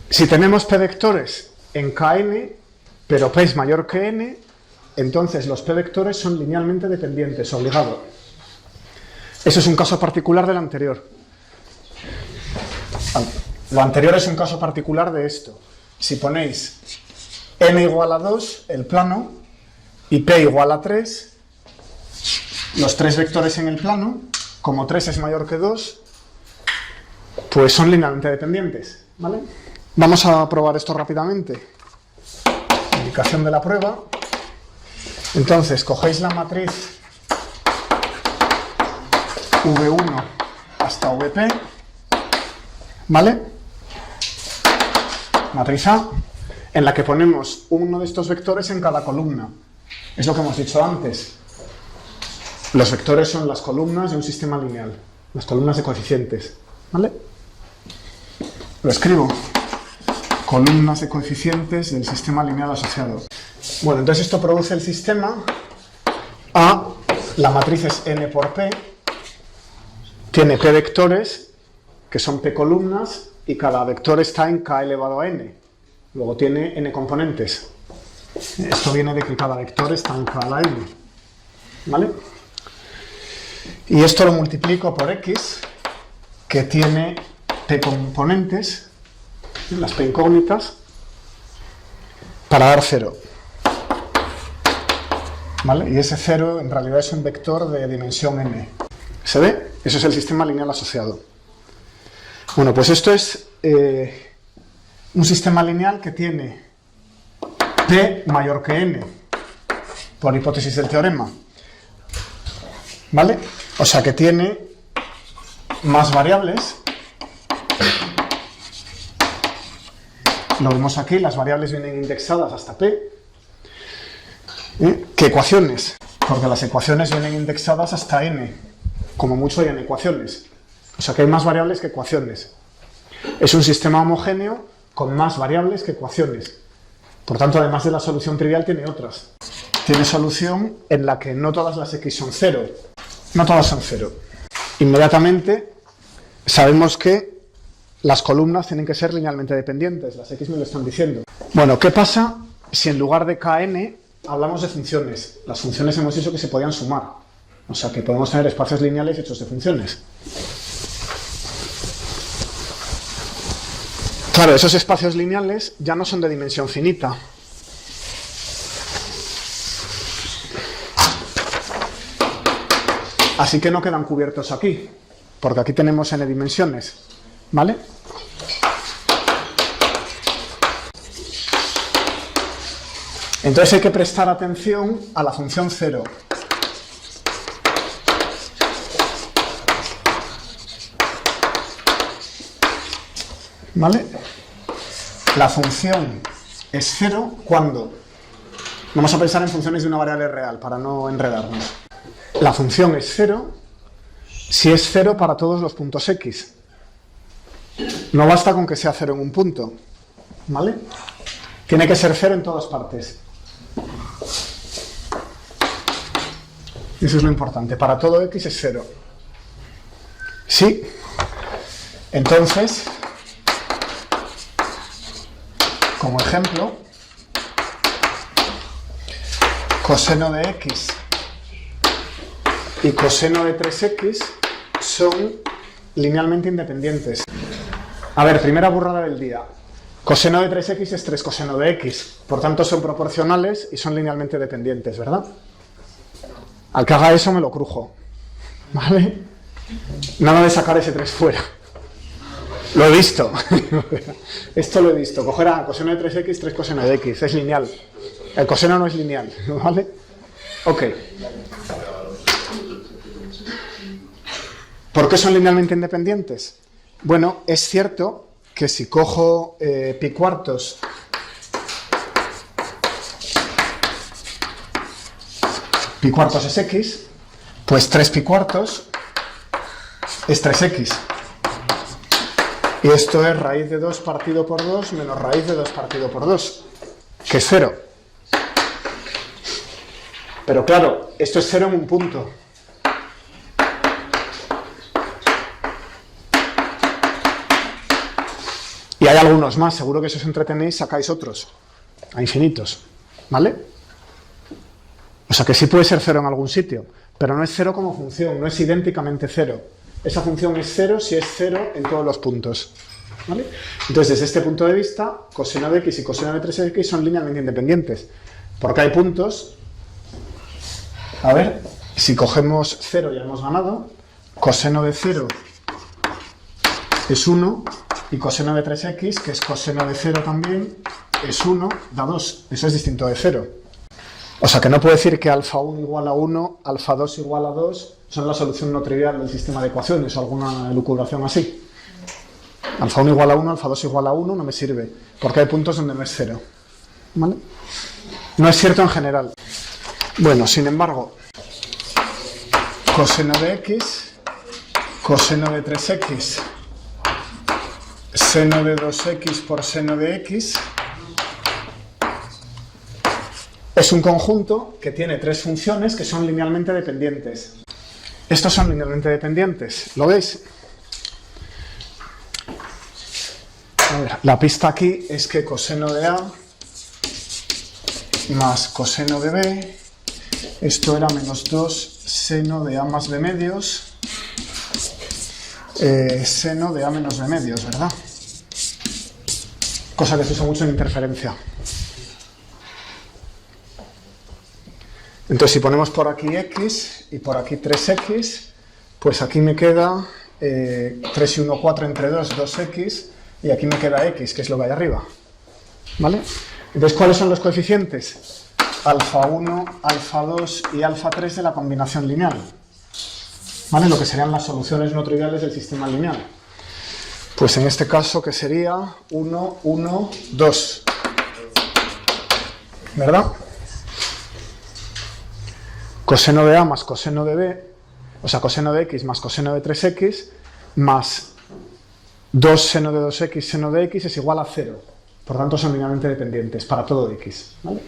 Si tenemos p vectores en Kn, pero p es mayor que n, entonces los p vectores son linealmente dependientes, obligado. Eso es un caso particular del anterior. Lo anterior es un caso particular de esto. Si ponéis n igual a 2, el plano, y p igual a 3, los tres vectores en el plano, como 3 es mayor que 2, pues son linealmente dependientes, ¿vale? Vamos a probar esto rápidamente. Indicación de la prueba. Entonces, cogéis la matriz V1 hasta Vp, ¿vale? Matriz A, en la que ponemos uno de estos vectores en cada columna. Es lo que hemos dicho antes. Los vectores son las columnas de un sistema lineal, las columnas de coeficientes, ¿vale? Lo escribo. Columnas de coeficientes del sistema lineal asociado. Bueno, entonces esto produce el sistema A, la matriz es n por p, tiene p vectores, que son p columnas, y cada vector está en k elevado a n. Luego tiene n componentes. Esto viene de que cada vector está en k a la n. ¿Vale? Y esto lo multiplico por x, que tiene p componentes, las p incógnitas, para dar 0. ¿Vale? Y ese 0 en realidad es un vector de dimensión n. ¿Se ve? Eso es el sistema lineal asociado. Bueno, pues esto es un sistema lineal que tiene p mayor que n, por hipótesis del teorema. ¿Vale? O sea que tiene más variables. Lo vemos aquí, las variables vienen indexadas hasta p. ¿Qué ecuaciones? Porque las ecuaciones vienen indexadas hasta n. Como mucho hay n ecuaciones. O sea que hay más variables que ecuaciones. Es un sistema homogéneo con más variables que ecuaciones. Por tanto, además de la solución trivial, tiene otras. Tiene solución en la que no todas las x son 0. No todas son 0. Inmediatamente sabemos que las columnas tienen que ser linealmente dependientes, las x me lo están diciendo. Bueno, ¿qué pasa si en lugar de Kn hablamos de funciones? Las funciones hemos dicho que se podían sumar, o sea que podemos tener espacios lineales hechos de funciones. Claro, esos espacios lineales ya no son de dimensión finita. Así que no quedan cubiertos aquí, porque aquí tenemos n dimensiones. ¿Vale? Entonces hay que prestar atención a la función 0. ¿Vale? La función es 0 cuando... Vamos a pensar en funciones de una variable real para no enredarnos. La función es 0 si es 0 para todos los puntos x. No basta con que sea 0 en un punto, ¿vale? Tiene que ser 0 en todas partes. Eso es lo importante. Para todo x es 0. Sí. Entonces, como ejemplo, coseno de x y coseno de 3x son linealmente independientes. A ver, primera burrada del día. Coseno de 3x es 3 coseno de x. Por tanto, son proporcionales y son linealmente dependientes, ¿verdad? Al que haga eso me lo crujo. ¿Vale? Nada de sacar ese 3 fuera. Lo he visto. Esto lo he visto. Coger a coseno de 3x, 3 coseno de x. Es lineal. El coseno no es lineal. ¿Vale? Ok. ¿Por qué son linealmente independientes? Bueno, es cierto que si cojo pi cuartos pi cuartos es x, pues 3 pi cuartos es 3x. Y esto es raíz de 2 partido por 2 menos raíz de 2 partido por 2, que es 0. Pero claro, esto es 0 en un punto. Y hay algunos más, seguro que si os entretenéis sacáis otros, a infinitos, ¿vale? O sea que sí puede ser 0 en algún sitio, pero no es 0 como función, no es idénticamente 0. Esa función es 0 si es 0 en todos los puntos, ¿vale? Entonces, desde este punto de vista, coseno de x y coseno de 3x son linealmente independientes, porque hay puntos. A ver, si cogemos 0 ya hemos ganado, coseno de 0 es 1, y coseno de 3x, que es coseno de 0 también, es 1, da 2. Eso es distinto de 0. O sea que no puedo decir que alfa 1 igual a 1, alfa 2 igual a 2 son la solución no trivial del sistema de ecuaciones o alguna elucubración así. Alfa 1 igual a 1, alfa 2 igual a 1 no me sirve, porque hay puntos donde no es 0. ¿Vale? No es cierto en general. Bueno, sin embargo, coseno de x, coseno de 3x, seno de 2x por seno de x, es un conjunto que tiene 3 funciones que son linealmente dependientes. Estos son linealmente dependientes, ¿lo veis? A ver, la pista aquí es que coseno de A más coseno de B, esto era menos 2 seno de A más B medios, seno de A menos B medios, ¿verdad? Cosa que se usa mucho en interferencia. Entonces, si ponemos por aquí x y por aquí 3x, pues aquí me queda 3 y 1, 4 entre 2, 2x, y aquí me queda x, que es lo que hay arriba. ¿Vale? Entonces, ¿cuáles son los coeficientes? Alfa 1, alfa 2 y alfa 3 de la combinación lineal. ¿Vale? Lo que serían las soluciones no triviales del sistema lineal. Pues en este caso, que sería 1, 1, 2. ¿Verdad? Coseno de A más coseno de B, o sea, coseno de x más coseno de 3x, más 2 seno de 2x seno de x es igual a 0. Por tanto, son linealmente dependientes para todo x. ¿Vale?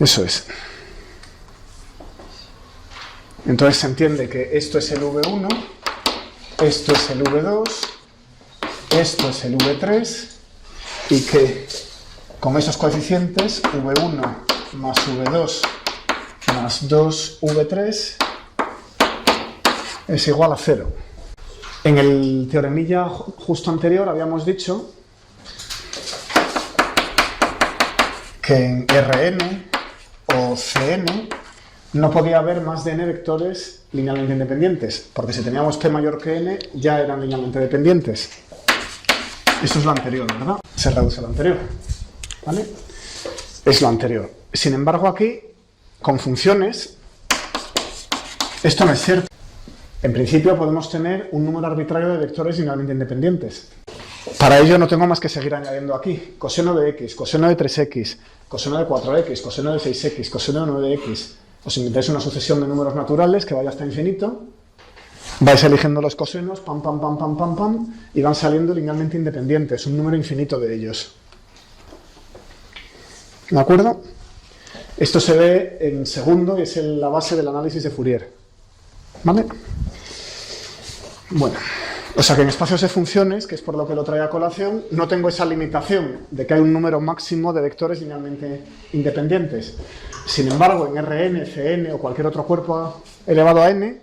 Eso es. Entonces se entiende que esto es el V1, esto es el V2, esto es el V3, y que con esos coeficientes, V1 más V2 más 2V3 es igual a 0. En el teoremilla justo anterior habíamos dicho que en Rn o Cn no podía haber más de n vectores linealmente independientes, porque si teníamos p mayor que n ya eran linealmente dependientes. Esto es lo anterior, ¿verdad? Se reduce a lo anterior, ¿vale? Es lo anterior. Sin embargo, aquí, con funciones, esto no es cierto. En principio podemos tener un número arbitrario de vectores linealmente independientes. Para ello no tengo más que seguir añadiendo aquí coseno de x, coseno de 3x, coseno de 4x, coseno de 6x, coseno de 9x. Os inventáis una sucesión de números naturales que vaya hasta infinito, vais eligiendo los cosenos, pam, pam, pam, pam, pam, pam, y van saliendo linealmente independientes, un número infinito de ellos. ¿De acuerdo? Esto se ve en segundo y es la base del análisis de Fourier. ¿Vale? Bueno, o sea que en espacios de funciones, que es por lo que lo trae a colación, no tengo esa limitación de que hay un número máximo de vectores linealmente independientes. Sin embargo, en Rn, Cn o cualquier otro cuerpo elevado a n,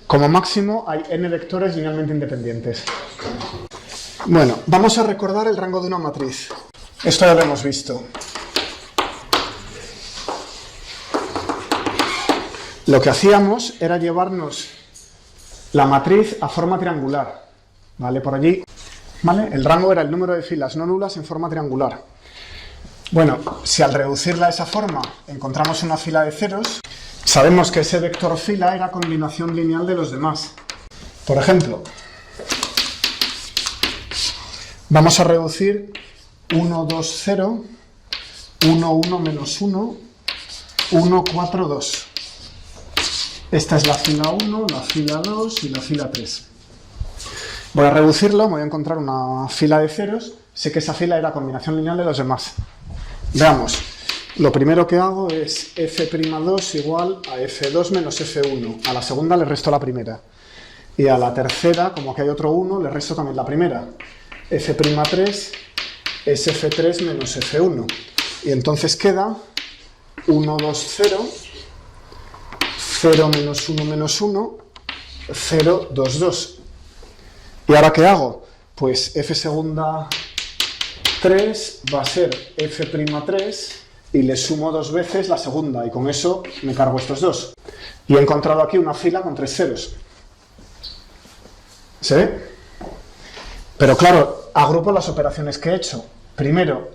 como máximo hay n vectores linealmente independientes. Bueno, vamos a recordar el rango de una matriz. Esto ya lo hemos visto. Lo que hacíamos era llevarnos la matriz a forma triangular, ¿vale? Por allí, ¿vale? El rango era el número de filas no nulas en forma triangular. Bueno, si al reducirla a esa forma encontramos una fila de ceros, sabemos que ese vector fila era combinación lineal de los demás. Por ejemplo, vamos a reducir 1, 2, 0, 1, 1, menos 1, 1, 4, 2. Esta es la fila 1, la fila 2 y la fila 3. Voy a reducirlo, me voy a encontrar una fila de ceros. Sé que esa fila era combinación lineal de los demás. Veamos. Lo primero que hago es f'2 igual a f2 menos f1. A la segunda le resto la primera. Y a la tercera, como que hay otro 1, le resto también la primera. f'3 es f3 menos f1. Y entonces queda 1, 2, 0, 0 menos 1 menos 1, 0, 2, 2. ¿Y ahora qué hago? Pues f segunda 3 va a ser f'3 y le sumo dos veces la segunda y con eso me cargo estos dos. Y he encontrado aquí una fila con 3 ceros. ¿Se ve? Pero claro, agrupo las operaciones que he hecho. Primero,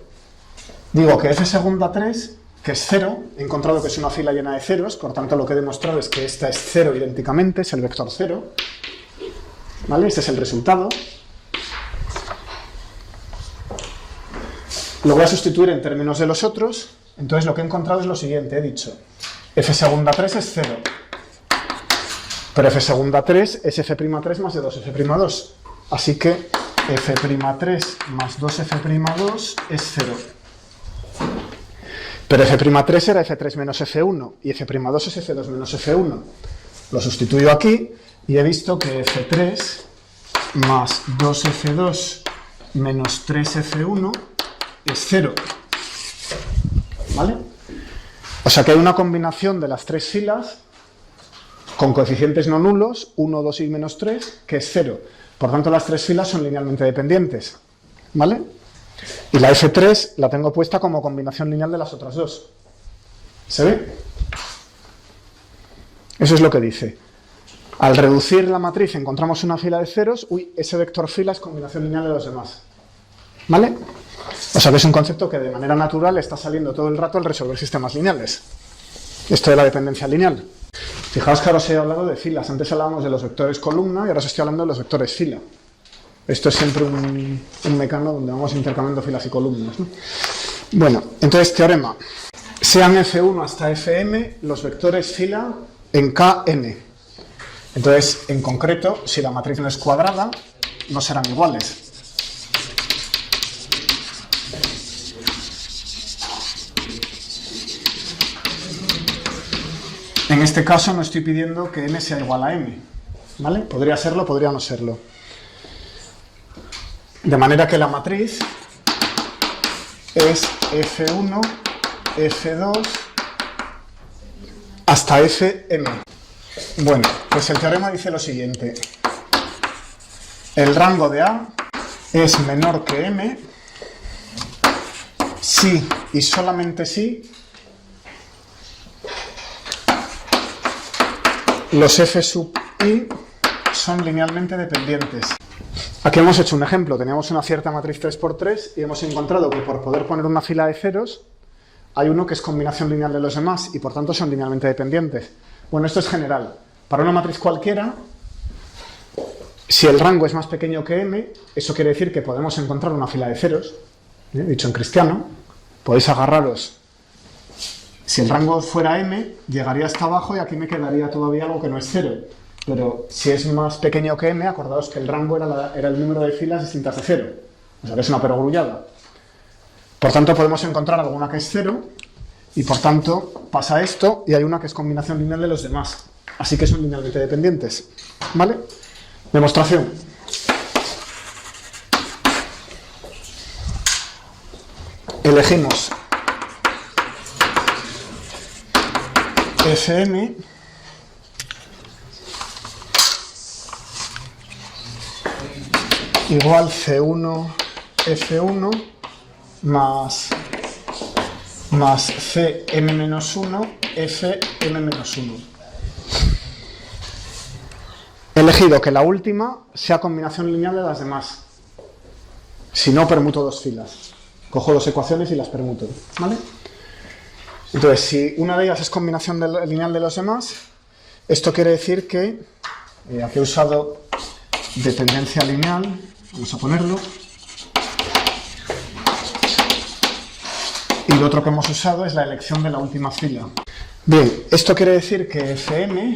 digo que f segunda 3, que es 0, he encontrado que es una fila llena de ceros, por tanto lo que he demostrado es que esta es 0 idénticamente, es el vector 0. ¿Vale? Este es el resultado. Lo voy a sustituir en términos de los otros, entonces lo que he encontrado es lo siguiente, he dicho f segunda 3 es 0, pero f segunda 3 es f'3 más de 2f'2, así que f'3 más 2f'2 es 0. Pero f'3 era f3 menos f1 y f'2 es f2 menos f1. Lo sustituyo aquí y he visto que f3 más 2f2 menos 3f1 es 0. ¿Vale? O sea que hay una combinación de las tres filas con coeficientes no nulos, 1, 2 y menos 3, que es 0. Por tanto, las tres filas son linealmente dependientes. ¿Vale? Y la f3 la tengo puesta como combinación lineal de las otras dos. ¿Se ve? Eso es lo que dice. Al reducir la matriz encontramos una fila de ceros, ese vector fila es combinación lineal de los demás. ¿Vale? O sea que es un concepto que de manera natural está saliendo todo el rato al resolver sistemas lineales. Esto de la dependencia lineal. Fijaos que ahora os he hablado de filas. Antes hablábamos de los vectores columna y ahora os estoy hablando de los vectores fila. Esto es siempre un mecano donde vamos intercambiando filas y columnas, ¿no? Bueno, entonces teorema. Sean f1 hasta fm los vectores fila en Kn. Entonces, en concreto, si la matriz no es cuadrada, no serán iguales. En este caso no estoy pidiendo que n sea igual a m, ¿vale? Podría serlo, podría no serlo. De manera que la matriz es f1, f2 hasta fm. Bueno, pues el teorema dice lo siguiente. El rango de A es menor que m si y solamente si los f sub i son linealmente dependientes. Aquí hemos hecho un ejemplo. Teníamos una cierta matriz 3×3 y hemos encontrado que por poder poner una fila de ceros hay uno que es combinación lineal de los demás y por tanto son linealmente dependientes. Bueno, esto es general. Para una matriz cualquiera, si el rango es más pequeño que m, eso quiere decir que podemos encontrar una fila de ceros. Dicho en cristiano, podéis agarraros. Si el rango fuera m, llegaría hasta abajo y aquí me quedaría todavía algo que no es 0. Pero si es más pequeño que m, acordaos que el rango era el número de filas distintas de 0. O sea que es una perogrullada. Por tanto, podemos encontrar alguna que es 0 y por tanto pasa esto y hay una que es combinación lineal de los demás. Así que son linealmente dependientes. ¿Vale? Demostración. Elegimos Fm igual C1 F1 más Cm-1 Fm-1. He elegido que la última sea combinación lineal de las demás. Si no, permuto dos filas. Cojo dos ecuaciones y las permuto. ¿Vale? Entonces, si una de ellas es combinación lineal de los demás, esto quiere decir que aquí he usado dependencia lineal. Vamos a ponerlo. Y lo otro que hemos usado es la elección de la última fila. Bien, esto quiere decir que Fm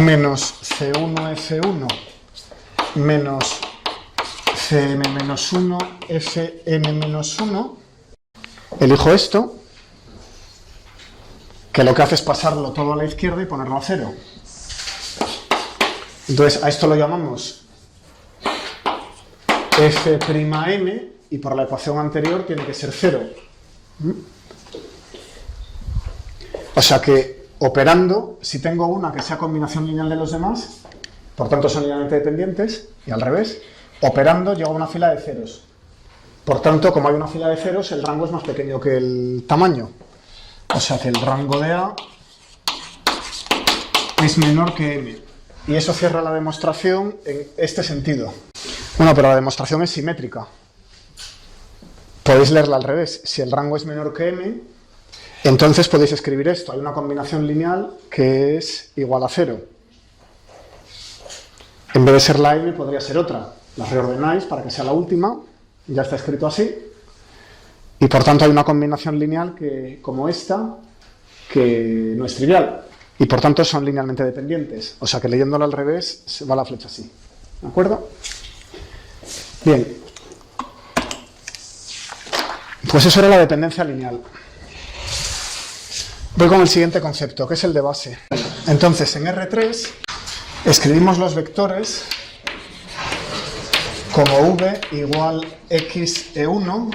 menos C1F1 menos Cm-1 Fn-1, elijo esto, que lo que hace es pasarlo todo a la izquierda y ponerlo a 0. Entonces a esto lo llamamos F'M y por la ecuación anterior tiene que ser 0. O sea que operando, si tengo una que sea combinación lineal de los demás, por tanto son linealmente dependientes, y al revés, operando llego a una fila de ceros. Por tanto, como hay una fila de ceros, el rango es más pequeño que el tamaño. O sea que el rango de A es menor que M. Y eso cierra la demostración en este sentido. Bueno, pero la demostración es simétrica. Podéis leerla al revés. Si el rango es menor que M, entonces podéis escribir esto. Hay una combinación lineal que es igual a 0. En vez de ser la M, podría ser otra. La reordenáis para que sea la última. Ya está escrito así. Y por tanto hay una combinación lineal como esta, que no es trivial. Y por tanto son linealmente dependientes. O sea que leyéndolo al revés, se va la flecha así. ¿De acuerdo? Bien. Pues eso era la dependencia lineal. Voy con el siguiente concepto, que es el de base. Entonces, en R3 escribimos los vectores como v igual xe1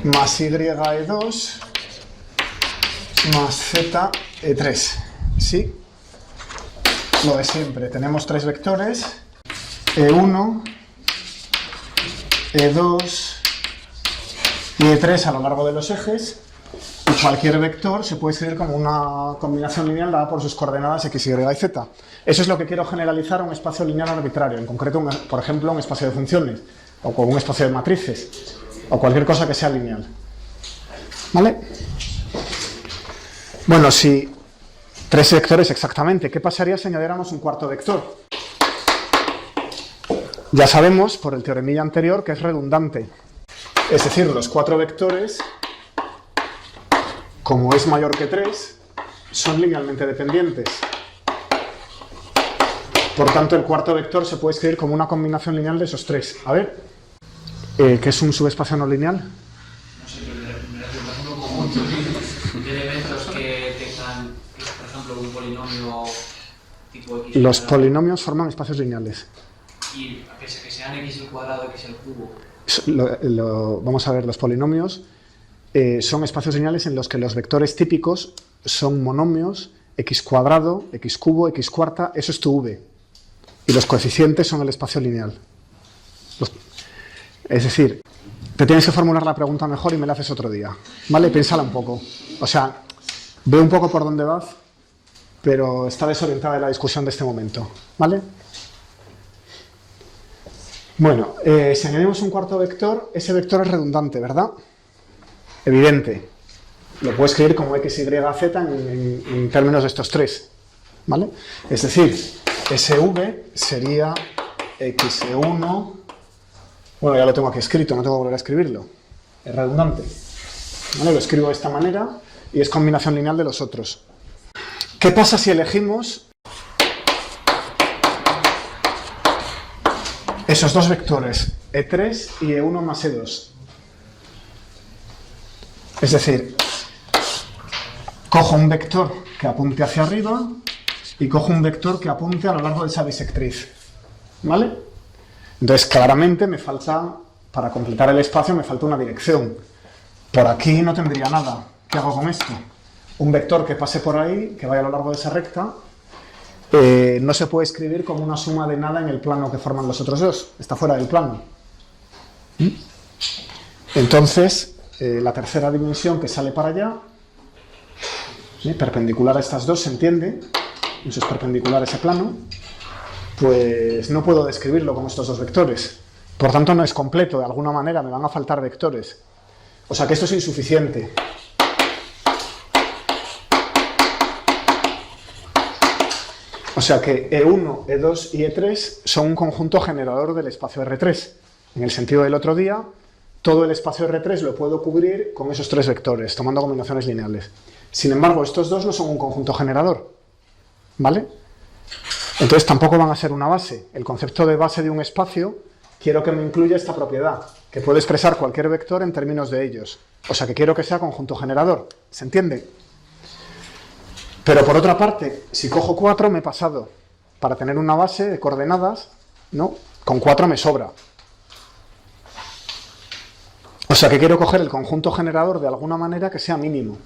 más ye2 más ze3. ¿Sí? Lo de siempre. Tenemos tres vectores, e1, e2 y e3 a lo largo de los ejes. Y cualquier vector se puede escribir como una combinación lineal dada por sus coordenadas x, y y z. Eso es lo que quiero generalizar a un espacio lineal arbitrario, en concreto, por ejemplo, un espacio de funciones, o con un espacio de matrices, o cualquier cosa que sea lineal. ¿Vale? Bueno, si tres vectores exactamente, ¿qué pasaría si añadiéramos un cuarto vector? Ya sabemos, por el teoremilla anterior, que es redundante. Es decir, los cuatro vectores, como es mayor que 3, son linealmente dependientes. Por tanto, el cuarto vector se puede escribir como una combinación lineal de esos tres. A ver, ¿qué es un subespacio no lineal? No sé, pero me refiero a un conjunto de elementos que tengan, por ejemplo, un polinomio tipo x. Los polinomios forman espacios lineales. Y que sean x al cuadrado, x al cubo. Vamos a ver, los polinomios son espacios lineales en los que los vectores típicos son monomios, x cuadrado, x cubo, x cuarta, eso es tu v. Y los coeficientes son el espacio lineal. Es decir, te tienes que formular la pregunta mejor y me la haces otro día. ¿Vale? Piénsala un poco. O sea, ve un poco por dónde vas, pero está desorientada la discusión de este momento. ¿Vale? Bueno, si añadimos un cuarto vector, ese vector es redundante, ¿verdad? Evidente. Lo puedo escribir como x, y, z en términos de estos tres. ¿Vale? Es decir, SV sería xe1. Bueno, ya lo tengo aquí escrito, no tengo que volver a escribirlo. Es redundante. ¿Vale? Lo escribo de esta manera y es combinación lineal de los otros. ¿Qué pasa si elegimos esos dos vectores, e3 y e1 más e2? Es decir, cojo un vector que apunte hacia arriba y cojo un vector que apunte a lo largo de esa bisectriz. ¿Vale? Entonces, claramente me falta, para completar el espacio, me falta una dirección. Por aquí no tendría nada. ¿Qué hago con esto? Un vector que pase por ahí, que vaya a lo largo de esa recta, no se puede escribir como una suma de nada en el plano que forman los otros dos. Está fuera del plano. Entonces, la tercera dimensión que sale para allá, perpendicular a estas dos, ¿se entiende? Eso es perpendicular a ese plano. Pues no puedo describirlo con estos dos vectores. Por tanto, no es completo. De alguna manera me van a faltar vectores. O sea que esto es insuficiente. O sea que E1, E2 y E3 son un conjunto generador del espacio R3. En el sentido del otro día, todo el espacio R3 lo puedo cubrir con esos tres vectores, tomando combinaciones lineales. Sin embargo, estos dos no son un conjunto generador. ¿Vale? Entonces tampoco van a ser una base. El concepto de base de un espacio quiero que me incluya esta propiedad, que puede expresar cualquier vector en términos de ellos. O sea que quiero que sea conjunto generador. ¿Se entiende? Pero por otra parte, si cojo 4 me he pasado. Para tener una base de coordenadas, ¿no? Con 4 me sobra. O sea que quiero coger el conjunto generador de alguna manera que sea mínimo.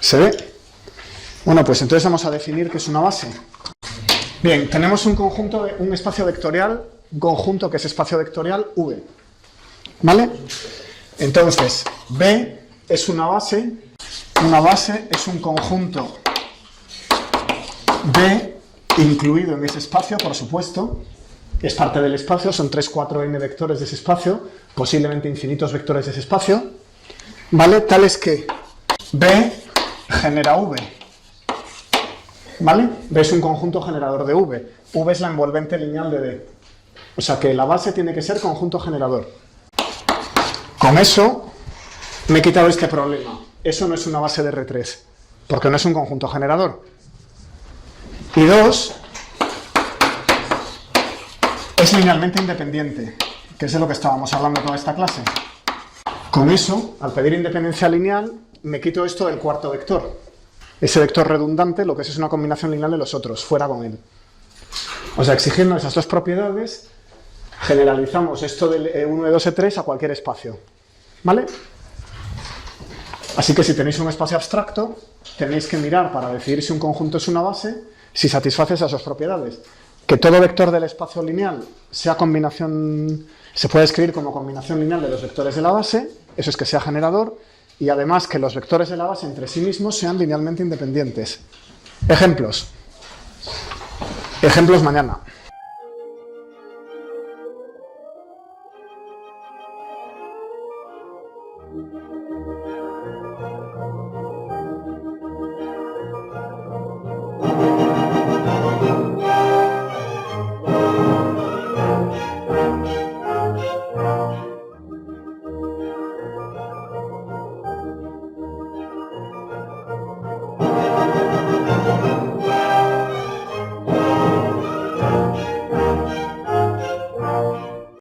¿Se ve? Bueno, pues entonces vamos a definir qué es una base. Bien, tenemos un conjunto, un espacio vectorial, un conjunto que es espacio vectorial V. ¿Vale? Entonces, B es una base es un conjunto B incluido en ese espacio, por supuesto. Es parte del espacio, son 3, 4, n vectores de ese espacio, posiblemente infinitos vectores de ese espacio. ¿Vale? Tales que B genera V. ¿Vale? B es un conjunto generador de V. V es la envolvente lineal de D. O sea que la base tiene que ser conjunto generador. Con eso me he quitado este problema. Eso no es una base de R3, porque no es un conjunto generador. Y 2, es linealmente independiente, que es de lo que estábamos hablando toda esta clase. Con eso, al pedir independencia lineal, me quito esto del cuarto vector. Ese vector redundante, lo que es una combinación lineal de los otros, fuera con él. O sea, exigiendo esas dos propiedades, generalizamos esto del E1, E2, E3 a cualquier espacio. ¿Vale? Así que si tenéis un espacio abstracto, tenéis que mirar para decidir si un conjunto es una base, si satisface esas dos propiedades. Que todo vector del espacio lineal sea combinación, se puede escribir como combinación lineal de los vectores de la base, eso es que sea generador, y además que los vectores de la base entre sí mismos sean linealmente independientes. Ejemplos. Ejemplos mañana.